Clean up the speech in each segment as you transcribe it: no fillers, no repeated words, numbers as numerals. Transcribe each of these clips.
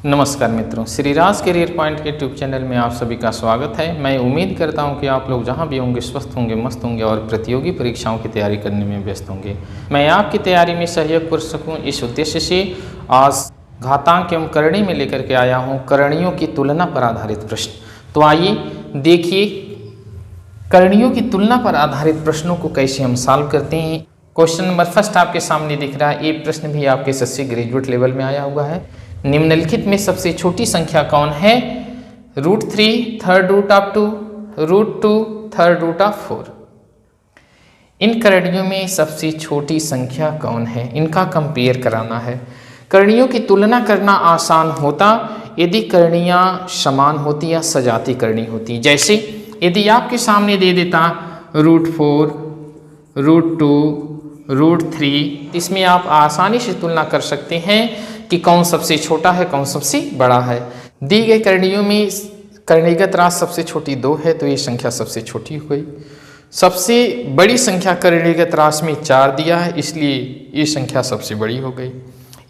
नमस्कार मित्रों, Shri Raj career point के यूट्यूब चैनल में आप सभी का स्वागत है। मैं उम्मीद करता हूं कि आप लोग जहां भी होंगे स्वस्थ होंगे, मस्त होंगे और प्रतियोगी परीक्षाओं की तैयारी करने में व्यस्त होंगे। मैं आपकी तैयारी में सहयोग कर सकूं, इस उद्देश्य से आज घातांक एवं करणी में लेकर के आया हूँ करणियों की तुलना पर आधारित प्रश्न। तो आइए देखिए करणियों की तुलना पर आधारित प्रश्नों को कैसे हम सॉल्व करते हैं। क्वेश्चन नंबर फर्स्ट आपके सामने दिख रहा है। ये प्रश्न भी आपके एसएससी ग्रेजुएट लेवल में आया हुआ है। निम्नलिखित में सबसे छोटी संख्या कौन है? √3 third root of 2, √2 third root of 4। इन करणियों में सबसे छोटी संख्या कौन है? इनका कंपेयर कराना है। करणियों की तुलना करना आसान होता यदि करणियां समान होती या सजाती करनी होती। जैसे यदि आपके सामने दे देता √4, √2, √3, इसमें आप आसानी से तुलना कर सकते हैं कि कौन सबसे छोटा है, कौन सबसे बड़ा है। दी गई करणियों में करणीगत राशि सबसे छोटी 2 है, तो ये संख्या सबसे छोटी हो गई। सबसे बड़ी संख्या करणीगत राशि में 4 दिया है, इसलिए ये संख्या सबसे बड़ी हो गई।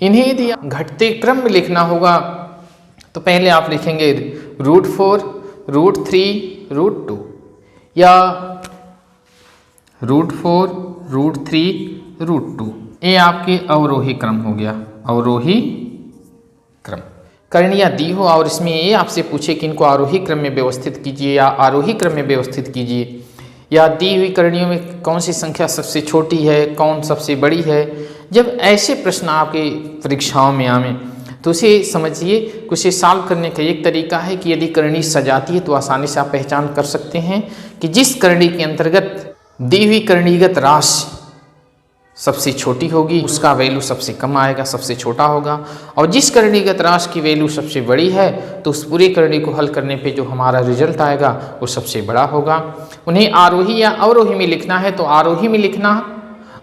इन्हें यदि घटते क्रम में लिखना होगा तो पहले आप लिखेंगे √4, √3, √2 या √4, √3, √2। ये आपके अवरोही क्रम हो गया, अवरोही क्रम। करणियाँ दी हो और इसमें ये आपसे पूछे कि इनको आरोही क्रम में व्यवस्थित कीजिए या आरोही क्रम में व्यवस्थित कीजिए, या दी हुई करणियों में कौन सी संख्या सबसे छोटी है, कौन सबसे बड़ी है। जब ऐसे प्रश्न आपके परीक्षाओं में आवे तो उसे समझिए कि उसे सॉल्व करने का एक तरीका है कि यदि करणी सजाती है तो आसानी से आप पहचान कर सकते हैं कि जिस करणी के अंतर्गत दी हुई करणीगत राशि सबसे छोटी होगी उसका वैल्यू सबसे कम आएगा, सबसे छोटा होगा। और जिस करणीगत राशि की वैल्यू सबसे बड़ी है तो उस पूरे करणी को हल करने पे जो हमारा रिजल्ट आएगा वो सबसे बड़ा होगा। उन्हें आरोही या अवरोही में लिखना है तो आरोही में लिखना।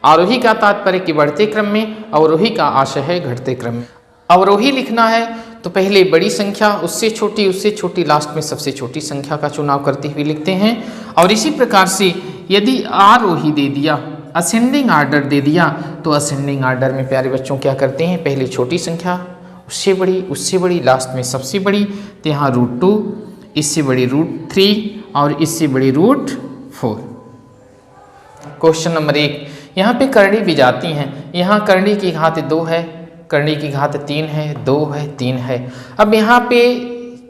आरोही का तात्पर्य कि बढ़ते क्रम में, अवरोही का आशय है घटते क्रम में। अवरोही लिखना है तो पहले बड़ी संख्या, उससे छोटी, लास्ट में सबसे छोटी संख्या का चुनाव करते हुए लिखते हैं। और इसी प्रकार से यदि आरोही दे दिया, असेंडिंग आर्डर दे दिया, तो असेंडिंग आर्डर में प्यारे बच्चों क्या करते हैं, पहले छोटी संख्या, उससे बड़ी, लास्ट में सबसे बड़ी। तो यहाँ √2, इससे बड़ी √3 और इससे बड़ी √4। क्वेश्चन नंबर 1, यहाँ पे करणी विजाती हैं। यहाँ करणी की घात 2 है, करणी की घात 3 है, 2 है, 3 है। अब यहाँ पे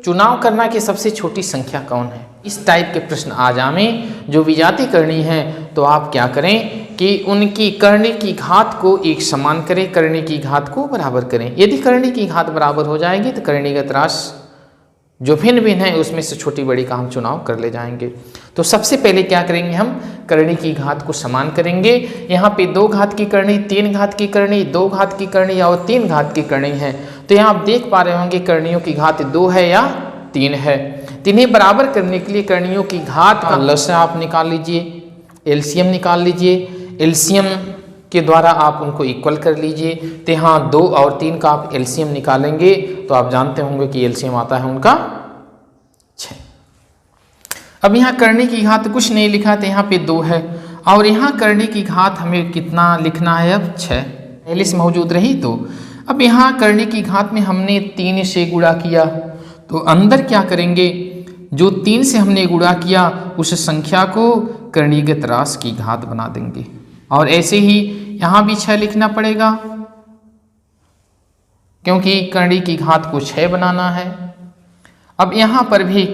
चुनाव करना कि सबसे छोटी संख्या कौन है। इस टाइप के प्रश्न आ जावे जो विजाती करणी है तो आप क्या करें कि उनकी करणी की घात को एक समान करें, करणी की घात को बराबर करें। यदि करणी की घात बराबर हो जाएगी तो करणीगत राशि जो भिन्न भिन्न है उसमें से छोटी बड़ी का हम चुनाव कर ले जाएंगे। तो सबसे पहले क्या करेंगे, हम करणी की घात को समान करेंगे। यहाँ पे 2 घात की करणी, 3 घात की करणी, 2 घात की करणी और 3 घात की करणी है। तो यहाँ आप देख पा रहे होंगे करणियों की घात 2 है या 3 है। तो इन्हें बराबर करने के लिए करणियों की घात का लसाअ आप निकाल लीजिए, एलसीएम निकाल लीजिए। एलसीएम के द्वारा आप उनको इक्वल कर लीजिए। तो यहाँ 2 और 3 का आप एलसीएम निकालेंगे तो आप जानते होंगे कि एलसीएम आता है उनका 6। अब यहाँ करणी की घात कुछ नहीं लिखा, तो यहाँ पे 2 है और यहाँ करणी की घात हमें कितना लिखना है, अब 6 पहले से मौजूद रही। तो अब यहाँ करणी की घात में हमने 3 से गुणा किया, तो अंदर क्या करेंगे, जो 3 से हमने गुणा किया उस संख्या को करणीगत राशि की घात बना देंगे। और ऐसे ही यहाँ भी 6 लिखना पड़ेगा क्योंकि करणी की घात को 6 बनाना है। अब यहाँ पर भी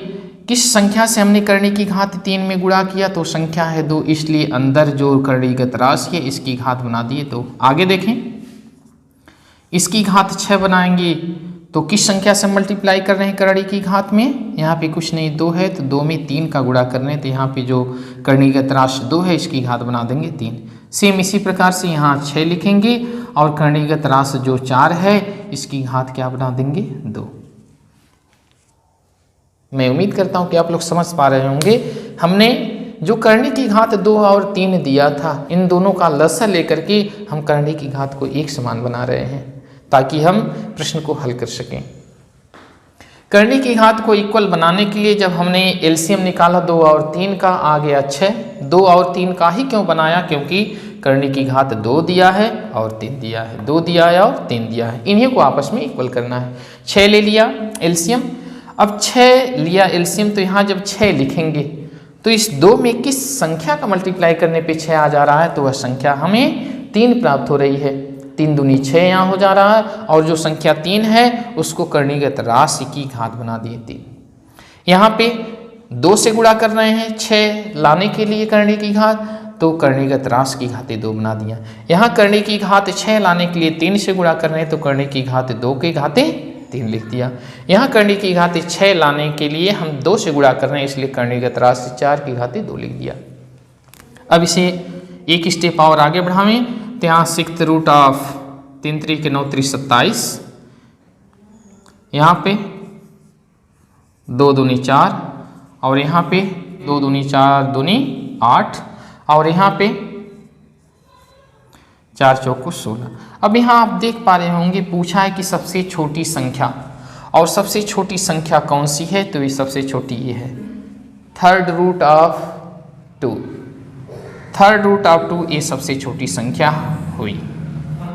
किस संख्या से हमने करणी की घात 3 में गुणा किया, तो संख्या है 2, इसलिए अंदर जो करणीगत राशि है इसकी घात बना दिए। तो आगे देखें, इसकी घात 6 बनाएंगे तो किस संख्या से मल्टीप्लाई कर रहे हैं करणी की घात में, यहाँ पे कुछ नहीं 2 है तो 2 में 3 का गुणा कर रहे हैं। तो यहाँ पे जो करणीगत राशि 2 है इसकी घात बना देंगे 3। सेम इसी प्रकार से यहाँ 6 लिखेंगे और करणीगत राशि जो 4 है इसकी घात क्या बना देंगे, 2। मैं उम्मीद करता हूँ कि आप लोग समझ पा रहे होंगे। हमने जो करणी की घात 2 और 3 दिया था, इन दोनों का लसाअ लेकर के हम करणी की घात को एक समान बना रहे हैं ताकि हम प्रश्न को हल कर सकें। करणी की घात को इक्वल बनाने के लिए जब हमने एलसीएम निकाला 2 और 3 का, आ गया 6। 2 और 3 का ही क्यों बनाया, क्योंकि करने की घात 2 दिया है और 3 दिया है, 2 दिया है और 3 दिया है, इन्हीं को आपस में इक्वल करना है। 6 ले लिया एलसीएम। अब 6 लिया एलसीएम, तो यहाँ जब 6 लिखेंगे तो इस 2 में किस संख्या का मल्टीप्लाई करने पे 6 आ जा रहा है, तो वह संख्या हमें 3 प्राप्त हो रही है। 3 दूनी 6 यहाँ हो जा रहा है, और जो संख्या 3 है उसको करणीगत राशि की घात बना दिए 3। यहाँ पे 2 से गुणा कर रहे हैं 6 लाने के लिए करने की घात, तो करणीगत राशि की घातें 2 बना दिया। यहाँ करने की घात 6 लाने के लिए 3 से गुणा कर रहे हैं, तो करने की घात 2 की घातें 3 लिख दिया। यहाँ करने की घात 6 लाने के लिए हम 2 से गुणा कर रहे हैं, इसलिए करणीगत राशि 4 की घातें 2 लिख दिया। अब इसे एक स्टेप और आगे बढ़ावें, तो यहाँ 6th रूट ऑफ 3 3 के 9 3 27, यहाँ पे 2 दूनी 4, और यहाँ पे 2 दूनी 4 दूनी 8, और यहाँ पे 4 चौको 16। अब यहाँ आप देख पा रहे होंगे पूछा है कि सबसे छोटी संख्या, और सबसे छोटी संख्या कौन सी है, तो ये सबसे छोटी ये है 3rd root of 2। 3rd root of 2 ये सबसे छोटी संख्या हुई।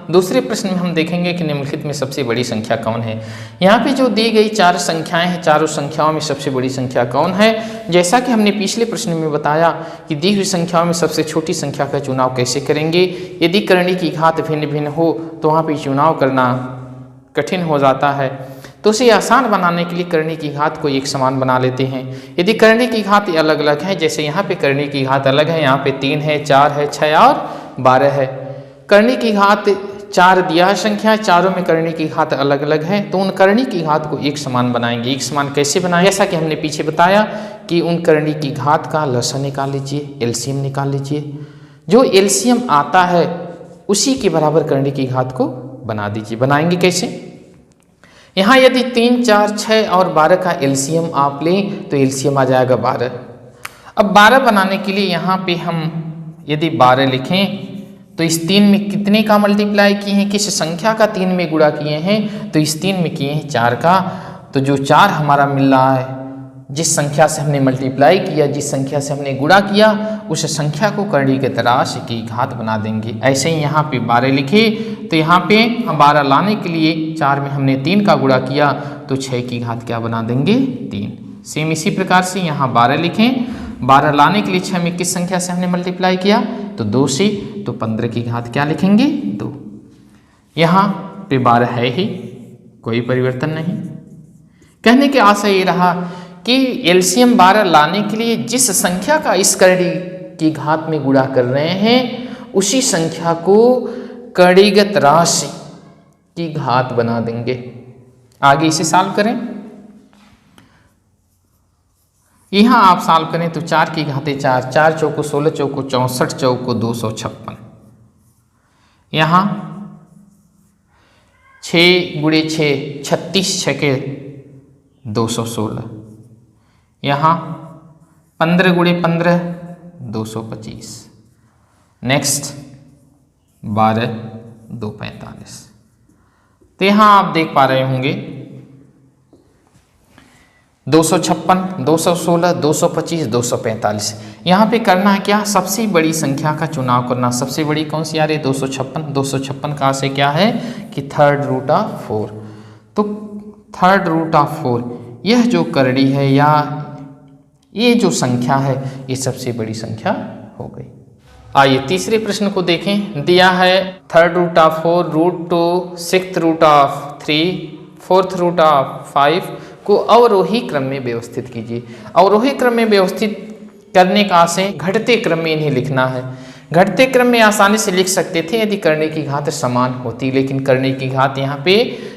दूसरे प्रश्न में हम देखेंगे कि निम्नलिखित में सबसे बड़ी संख्या कौन है। यहाँ पे जो दी गई 4 संख्याएं हैं, चारों संख्याओं में सबसे बड़ी संख्या कौन है। जैसा कि हमने पिछले प्रश्न में बताया कि दी हुई संख्याओं में सबसे छोटी संख्या का चुनाव कैसे करेंगे। यदि करने की घात भिन्न भिन्न हो तो वहाँ पर चुनाव करना कठिन हो जाता है, तो उसे आसान बनाने के लिए करने की घात को एक समान बना लेते हैं। यदि करने की घात अलग अलग है, जैसे यहाँ पे करने की घात अलग है, यहाँ पे 3 है, 4 है, 6 और 12 है। करने की घात 4 दिया है संख्या, चारों में करने की घात अलग अलग है, तो उन करने की घात को एक समान बनाएंगे। एक समान कैसे बनाएंगे, जैसा कि हमने पीछे बताया कि उन करने की घात का लसा निकाल लीजिए, एलसीएम निकाल लीजिए। जो एलसीएम आता है उसी के बराबर करने की घात को बना दीजिए। बनाएंगे कैसे, यहाँ यदि 3 4 6 और 12 का एलसीएम आप लें तो एलसीएम आ जाएगा 12। अब 12 बनाने के लिए यहाँ पे हम यदि 12 लिखें तो इस 3 में कितने का मल्टीप्लाई किए हैं, किस संख्या का 3 में गुणा किए हैं, तो इस 3 में किए हैं 4 का। तो जो 4 हमारा मिल रहा है, जिस संख्या से हमने मल्टीप्लाई किया, जिस संख्या से हमने गुणा किया, उस संख्या को करणीगत राशि की घात बना देंगे। ऐसे ही यहाँ पे 12 लिखे, तो यहाँ पे 12 लाने के लिए 4 में हमने 3 का गुणा किया, तो 6 की घात क्या बना देंगे, 3। सेम इसी प्रकार से यहाँ 12 लिखें, 12 लाने के लिए 6 में किस संख्या से हमने मल्टीप्लाई किया, तो 2 से, तो 15 की घात क्या लिखेंगे, 2। यहाँ पे 12 है ही, कोई परिवर्तन नहीं। कहने के आशय ये रहा कि एलसीएम 12 लाने के लिए जिस संख्या का इस करणी की घात में गुणा कर रहे हैं, उसी संख्या को करणीगत राशि की घात बना देंगे। आगे इसे सॉल्व करें। यहाँ आप सॉल्व करें तो 4 की घातें 4, 4 चौको 16, चौको 64, चौको 256। यहाँ 6 गुणे 6 36, 6 के 216। यहाँ 15 गुणे 15 225। नेक्स्ट 12 2 45। तो यहाँ आप देख पा रहे होंगे 256, 216, 225, 245। यहाँ पे करना है क्या, सबसे बड़ी संख्या का चुनाव करना। सबसे बड़ी कौन सी आ रही है, 256। 256 का से क्या है कि 3rd रूट ऑफ 4। तो 3rd रूट ऑफ 4 यह जो करड़ी है या ये जो संख्या है, ये सबसे बड़ी संख्या हो गई। आइए तीसरे प्रश्न को देखें। दिया है 3rd root of 4, root 2, 6th root of 3, 4th root of 5 को अवरोही क्रम में व्यवस्थित कीजिए। अवरोही क्रम में व्यवस्थित करने का आशय घटते क्रम में इन्हें लिखना है। घटते क्रम में आसानी से लिख सकते थे यदि करने की घात समान होती, लेकिन करने की घात यहाँ पे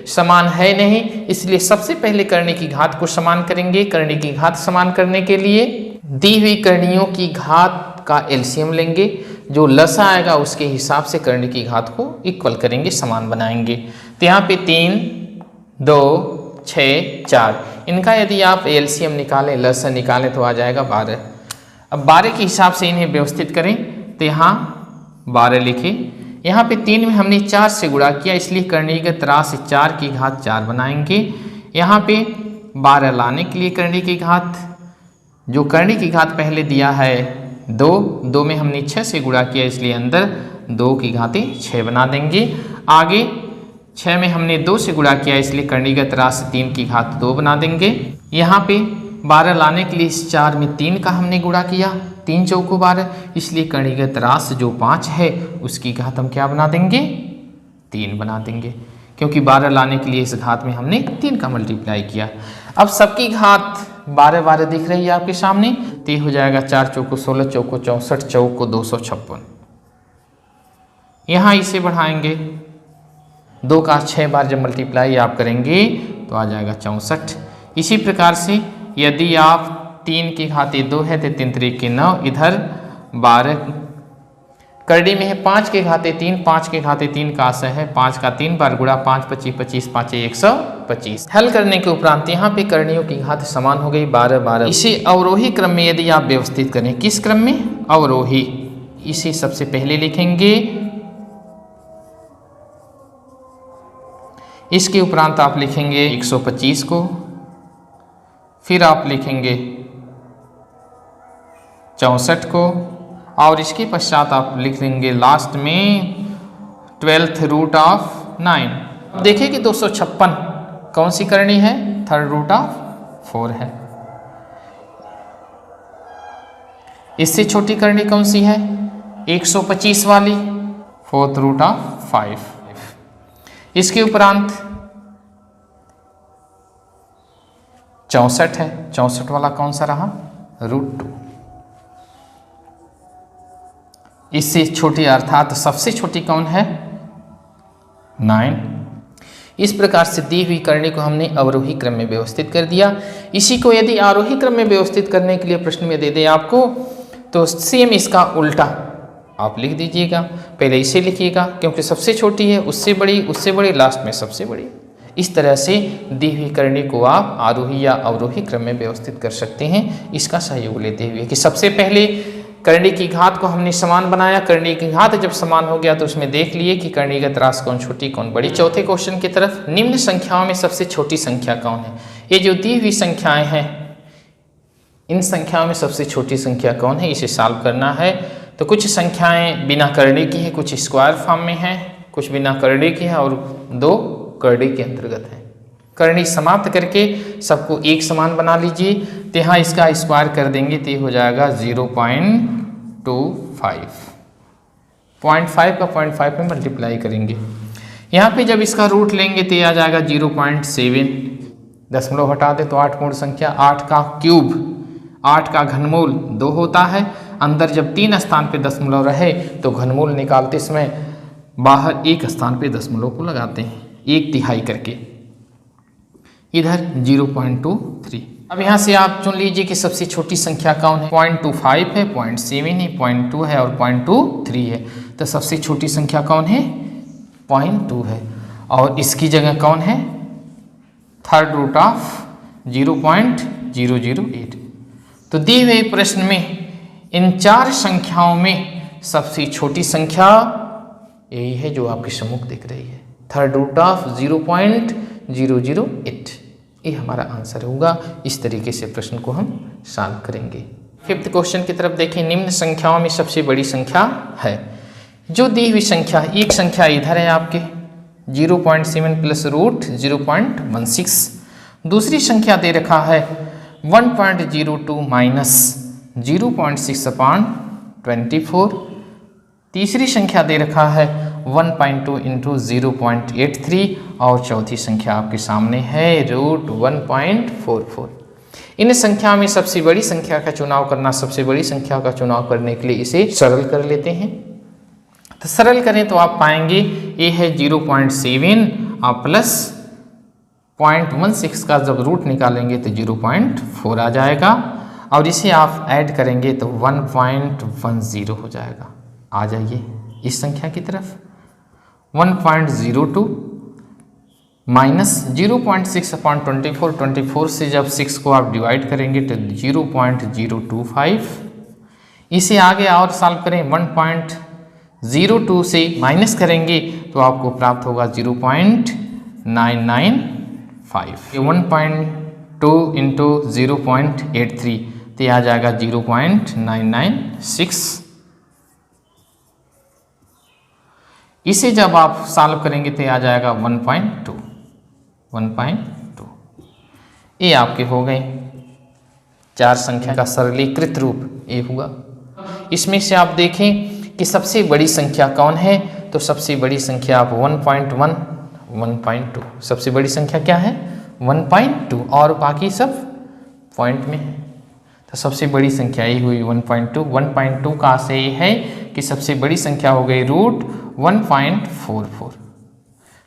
समान है नहीं, इसलिए सबसे पहले करने की घात को समान करेंगे। करने की घात समान करने के लिए दी हुई करणियों की घात का एलसीएम लेंगे, जो लसा आएगा उसके हिसाब से करने की घात को इक्वल करेंगे, समान बनाएंगे। तो यहाँ पे 3 2 6 4, इनका यदि आप एलसीएम निकालें, लसा निकालें तो आ जाएगा 12। अब 12 के हिसाब से इन्हें व्यवस्थित करें, तो यहाँ 12 लिखे। यहाँ पे 3 में हमने 4 से गुणा किया, इसलिए करणीगत राशि 4 की घात 4 बनाएंगे। यहाँ पे 12 लाने के लिए करने की घात, जो करने की घात पहले दिया है 2 में हमने 6 से गुणा किया, इसलिए अंदर 2 की घाते 6 बना देंगे। आगे 6 में हमने 2 से गुणा किया इसलिए करणीगत राशि 3 की घात 2 बना देंगे। यहाँ पे 12 लाने के लिए इस 4 में 3 का हमने गुणा किया, 3 चौको 12, इसलिए करणीगत राशि जो 5 है उसकी घात हम क्या बना देंगे, 3 बना देंगे, क्योंकि 12 लाने के लिए इस घात में हमने 3 का मल्टीप्लाई किया। अब सबकी घात 12 दिख रही है आपके सामने, तो ये हो जाएगा 4 चौको 16, चौको 64, चौको 256। यहाँ इसे बढ़ाएंगे, 2 का 6 बार जब मल्टीप्लाई आप करेंगे तो आ जाएगा 64। इसी प्रकार से यदि आप 3 की घाते 2 है तो 3 3 9, इधर 12 करड़ी में है 5 के घाते 3, 5 के घाते 3 का आशय है 5 का 3 बार गुणा, 5 25 25 5 125। हल करने के उपरांत यहाँ पे करणियों की घात समान हो गई 12 12। इसे अवरोही क्रम में यदि आप व्यवस्थित करें, किस क्रम में, अवरोही, इसे सबसे पहले लिखेंगे, इसके उपरांत आप लिखेंगे 125 को, फिर आप लिखेंगे 64 को, और इसके पश्चात आप लिख देंगे लास्ट में 12th रूट ऑफ 9। अब देखिए कि 256 कौन सी करनी है, 3rd रूट ऑफ 4 है। इससे छोटी करनी कौन सी है, 125 वाली, 4th रूट ऑफ 5। इसके उपरांत 64 है, 64 वाला कौन सा रहा, √2। इससे छोटी अर्थात सबसे छोटी कौन है, 9। इस प्रकार से दी हुई करनी को हमने अवरोही क्रम में व्यवस्थित कर दिया। इसी को यदि आरोही क्रम में व्यवस्थित करने के लिए प्रश्न में दे दे आपको, तो सेम इसका उल्टा आप लिख दीजिएगा। पहले इसे लिखिएगा क्योंकि सबसे छोटी है, उससे बड़ी, लास्ट में सबसे बड़ी। इस तरह से दी हुई करनी को आप आरोही या अवरोही क्रम में व्यवस्थित कर सकते हैं, इसका सहयोग लेते हुए कि सबसे पहले करनी की घात को हमने समान बनाया। करनी की घात जब समान हो गया तो उसमें देख लिए कि करणीगत राशि कौन छोटी कौन बड़ी। चौथे क्वेश्चन की तरफ, निम्न संख्याओं में सबसे छोटी संख्या कौन है। ये जो दी हुई संख्याएं हैं, इन संख्याओं में सबसे छोटी संख्या कौन है, इसे सॉल्व करना है। तो कुछ संख्याएं बिना करनी की है, कुछ स्क्वायर फॉर्म में है, कुछ बिना करनी की है और 2 करनी के अंतर्गत है। करनी समाप्त करके सबको एक समान बना लीजिए। तो यहाँ इसका स्क्वायर कर देंगे तो ये हो जाएगा 0.25। 0.5 का 0.5 में मल्टीप्लाई करेंगे। यहाँ पे जब इसका रूट लेंगे तो ये आ जाएगा 0.7। दशमलव हटा दे तो 8 पूर्ण संख्या, 8 का क्यूब, 8 का घनमूल 2 होता है। अंदर जब 3 स्थान पे दशमलव रहे तो घनमूल निकालते समय बाहर 1 स्थान पे दशमलव को लगाते हैं, 1/3 करके। इधर 0.23। अब यहाँ से आप चुन लीजिए कि सबसे छोटी संख्या कौन है। 0.25 है, 0.7 है, 0.2 है और 0.23 है। तो सबसे छोटी संख्या कौन है, 0.2 है। और इसकी जगह कौन है, 3rd रूट ऑफ 0.008। तो दिए हुए प्रश्न में इन 4 संख्याओं में सबसे छोटी संख्या यही है जो आपके सम्मुख दिख रही है, 3rd रूट ऑफ 0.008। ये हमारा आंसर होगा। इस तरीके से प्रश्न को हम सॉल्व करेंगे। 5th क्वेश्चन की तरफ देखें। निम्न संख्याओं में सबसे बड़ी संख्या है। जो दी हुई संख्या, एक संख्या इधर है आपके 0.7 प्लस रूट 0.16। दूसरी संख्या दे रखा है 1.02 माइनस 0.6/24। तीसरी संख्या दे रखा है 1.2 इंटू 0.83 और चौथी संख्या आपके सामने है √1.44। इन संख्या में सबसे बड़ी संख्या का चुनाव करना, सबसे बड़ी संख्या का चुनाव करने के लिए इसे सरल कर लेते हैं। तो सरल करें तो आप पाएंगे ये है 0.7 और प्लस 0.16 का जब रूट निकालेंगे तो 0.4 आ जाएगा और इसे आप ऐड करेंगे तो 1.10 हो जाएगा। आ जाइए इस संख्या की तरफ। 1.02 माइनस 0.6/24, 24 से जब 6 को आप डिवाइड करेंगे तो 0.025। इसे आगे और सॉल्व करें, 1.02 से माइनस करेंगे तो आपको प्राप्त होगा 0.995। 1.2 इंटू 0.83 तो आ जाएगा 0.996। इसे जब आप सॉल्व करेंगे तो आ जाएगा 1.2। ये आपके हो गए 4 संख्या का सरलीकृत रूप ये हुआ। इसमें से आप देखें कि सबसे बड़ी संख्या कौन है, तो सबसे बड़ी संख्या आप 1.1, 1.2, सबसे बड़ी संख्या क्या है 1.2 और बाकी सब पॉइंट में है। तो सबसे बड़ी संख्या ये हुई 1.2। 1.2 का आशय ये है कि सबसे बड़ी संख्या हो गई √1.44।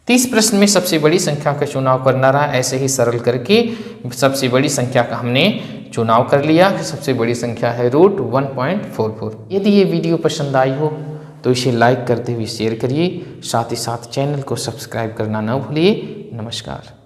तो इस प्रश्न में सबसे बड़ी संख्या का चुनाव करना रहा। ऐसे ही सरल करके सबसे बड़ी संख्या का हमने चुनाव कर लिया कि सबसे बड़ी संख्या है √1.44। यदि ये वीडियो पसंद आई हो तो इसे लाइक करते हुए शेयर करिए, साथ ही साथ चैनल को सब्सक्राइब करना न भूलिए। नमस्कार।